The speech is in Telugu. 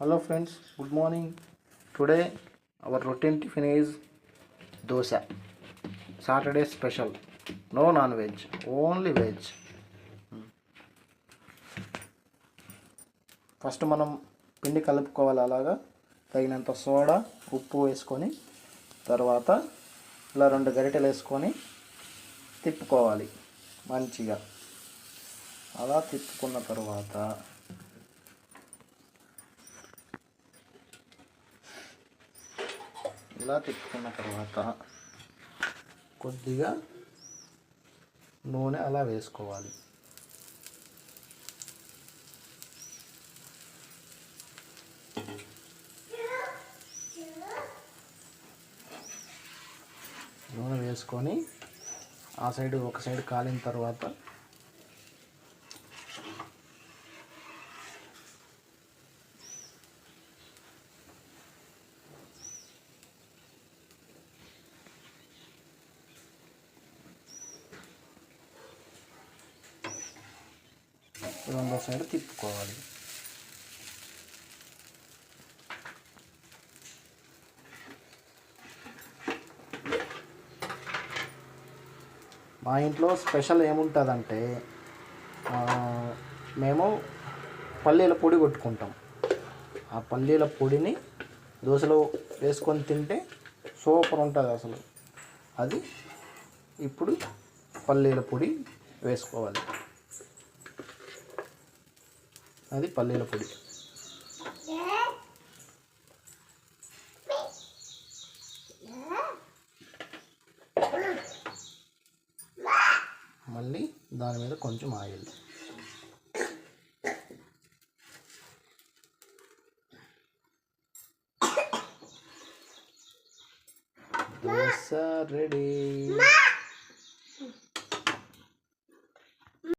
Hello friends, good morning. Today our routine tiffin is dosa. Saturday special. No non-veg, only veg. First మనం పిండి కలుపుకోవాలి. అలాగా తగినంత సోడా ఉప్పు వేసుకొని తర్వాత ఇలా 2 గరిటెలు వేసుకొని తిప్పుకోవాలి మంచిగా. అలా తిప్పుకున్న తర్వాత కొద్దిగా నూనె అలా వేసుకోవాలి. నూనె వేసుకొని ఒక సైడ్ కాలిన తర్వాత రెండో సైడ్ తిప్పుకోవాలి. మా ఇంట్లో స్పెషల్ ఏముంటుందంటే మేము పల్లీల పొడి కొట్టుకుంటాం. ఆ పల్లీల పొడిని దోశలో వేసుకొని తింటే సూపర్ ఉంటుంది అసలు. అది ఇప్పుడు పల్లీల పొడి వేసుకోవాలి. అది పల్లీల పొడి. మళ్ళీ దాని మీద కొంచెం ఆయిల్. దోశ రెడీ.